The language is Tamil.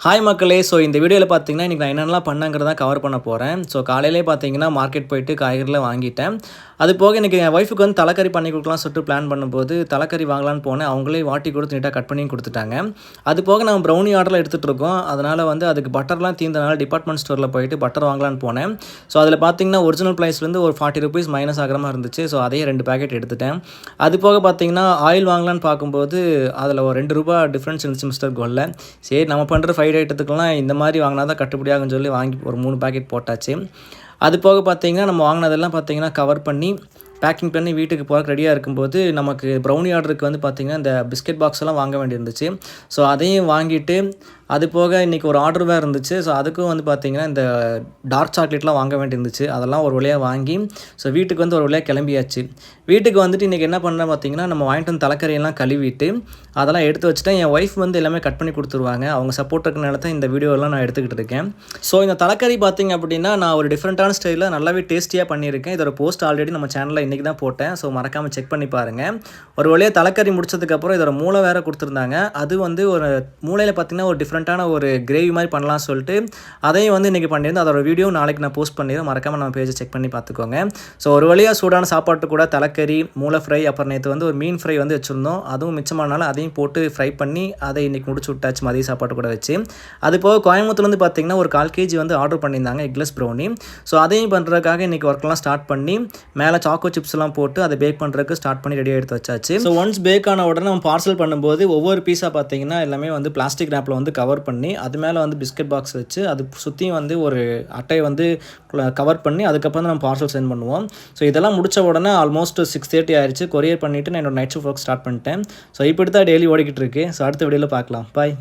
ஹாய் மக்களே! ஸோ இந்த வீடியோவில் பார்த்தீங்கன்னா, இன்றைக்கி நான் என்னென்னலாம் பண்ணேங்கிறத கவர் பண்ண போகிறேன். ஸோ காலையிலே பார்த்தீங்கன்னா, மார்க்கெட் போயிட்டு காய்கறிலாம் வாங்கிட்டேன். அது போக இன்றைக்கி என் ஒய்ஃபுக்கு வந்து தலைக்கறி பண்ணி கொடுக்கலாம்னு சொல்லிட்டு பிளான் பண்ணும்போது, தலைக்கறி வாங்கலான்னு போனேன். அவங்களே வாட்டி கொடுத்து நீட்டாக கட் பண்ணியும் கொடுத்துட்டாங்க. அது போக நம்ம ப்ரௌனி ஆர்டர்லாம் எடுத்துகிட்டு இருக்கோம். அதனால் வந்து அதுக்கு பட்டர்லாம் தீர்ந்தனால டிபார்ட்மெண்ட் ஸ்டோரில் போயிட்டு பட்டர் வாங்கலான்னு போனேன். ஸோ அதில் பார்த்தீங்கன்னா, ஒரிஜினல் ப்ரைஸ்லேருந்து ஒரு ₹40 மைனஸ் ஆகிற மாதிரி இருந்துச்சு. ஸோ அதையே 2 பேக்கெட் எடுத்துட்டேன். அது போக பார்த்தீங்கன்னா, ஆயில் வாங்கலான்னு பார்க்கும்போது, அதில் ஒரு ₹2 டிஃப்ரென்ஸ் இருந்துச்சு மிஸ்டர் கோல்டில். சரி நம்ம பண்ணுற ஃப்ரைட் ஐட்டத்துக்குலாம் இந்த மாதிரி வாங்கினா தான் கட்டுப்படியாகும்னு சொல்லி வாங்கி ஒரு 3 பேக்கெட் போட்டாச்சு. அது போக பார்த்தீங்கன்னா, நம்ம வாங்கினதெல்லாம் பார்த்தீங்கன்னா கவர் பண்ணி பேக்கிங் பண்ணி வீட்டுக்கு போகிறக்கு ரெடியாக இருக்கும்போது, நமக்கு ப்ரௌனி ஆர்டருக்கு வந்து பார்த்திங்கன்னா, இந்த பிஸ்கெட் பாக்ஸ் எல்லாம் வாங்க வேண்டியிருந்துச்சு. ஸோ அதையும் வாங்கிட்டு, அது போக இன்றைக்கி ஒரு ஆர்டர் வேறு இருந்துச்சு. ஸோ அதுக்கும் வந்து பார்த்திங்கன்னா, இந்த டார்க் சாக்லேட்லாம் வாங்க வேண்டியிருந்துச்சு. அதெல்லாம் ஒரு வழியாக வாங்கி, ஸோ வீட்டுக்கு வந்து ஒரு வழியாக கிளம்பியாச்சு. வீட்டுக்கு வந்துட்டு இன்றைக்கி என்ன பண்ணேன் பார்த்திங்கன்னா, நம்ம வாங்கிட்டு வந்து தலைக்கறியெல்லாம் கழுவிட்டு, அதெல்லாம் எடுத்து வச்சுட்டேன். என் ஒய்ஃப் வந்து எல்லாமே கட் பண்ணி கொடுத்துருவாங்க. அவங்க சப்போர்ட் இருக்கனால தான் இந்த வீடியோலாம் நான் எடுத்துக்கிட்டு இருக்கேன். ஸோ இந்த தலைக்கறி பார்த்திங்க அப்படின்னா, நான் ஒரு டிஃப்ரெண்ட்டான ஸ்டைலில் நல்லாவே டேஸ்டியாக பண்ணியிருக்கேன். இதோட போஸ்ட் ஆல்ரெடி நம்ம சேனலில் இன்றைக்கி தான் போட்டேன். ஸோ மறக்காமல் செக் பண்ணி பாருங்கள். ஒரு வழியாக தலைக்கறி முடிச்சதுக்கப்புறம் இதோட மூளை வேறு கொடுத்துருந்தாங்க. அது வந்து ஒரு மூளையில் பார்த்திங்கன்னா, ஒரு டிஃப்ரெண்ட்டான ஒரு கிரேவி மாதிரி பண்ணலாம்னு சொல்லிட்டு அதையும் வந்து இன்றைக்கி பண்ணியிருந்தேன். அதோட வீடியோ நாளைக்கு நான் போஸ்ட் பண்ணிடுறேன். மறக்காமல் நம்ம பேஜை செக் பண்ணி பார்த்துக்கோங்க. ஸோ ஒரு வழியாக சூடான சாப்பாட்டு கூட தலைக்கறி, மூளை ஃப்ரை, அப்புறம் நேற்று வந்து ஒரு மீன் ஃப்ரை வந்து வச்சுருந்தோம். அதுவும் மிச்சமானால அதையும் போட்டு ஃப்ரை பண்ணி அதை இன்றைக்கி முடிச்சு விட்டாச்சு மதிய சாப்பாட்டு கூட வச்சு. அது போக கோயம்புத்தூர்லேருந்து பார்த்திங்கன்னா, ஒரு 1/4 kg வந்து ஆர்டர் பண்ணியிருந்தாங்க எக்லெஸ் ப்ரௌனி. ஸோ அதையும் பண்ணுறதுக்காக இன்றைக்கி ஒர்க்லாம் ஸ்டார்ட் பண்ணி மேலே சாக்கோ சிப்ஸ்லாம் போட்டு அதை பேக் பண்ணுறதுக்கு ஸ்டார்ட் பண்ணி ரெடியாக எடுத்து வச்சாச்சு. ஸோ ஒன்ஸ் பேக் ஆன உடனே நம்ம பார்சல் பண்ணும்போது ஒவ்வொரு பீஸாக பார்த்திங்கன்னா எல்லாமே வந்து பிளாஸ்டிக் ரேப்பில் வந்து கவர் பண்ணி அது மேலே வந்து பிஸ்கட் பாக்ஸ் வச்சு அது சுற்றியும் வந்து ஒரு அட்டையை வந்து கவர் பண்ணி அதுக்கப்புறம் தான் நம்ம பார்சல் சென்ட் பண்ணுவோம். ஸோ இதெல்லாம் முடித்த உடனே ஆல்மோஸ்ட் 6:30 ஆயிடுச்சு. கொரியர் பண்ணிவிட்டு நான் என்னோட நைட் ஷிஃப்ட் ஒர்க் ஸ்டார்ட் பண்ணிட்டேன். ஸோ இப்படி தான் டெய்லி ஓடிக்கிட்டு இருக்கு. ஸோ அடுத்த வீடியோவில் பார்க்கலாம். பாய்.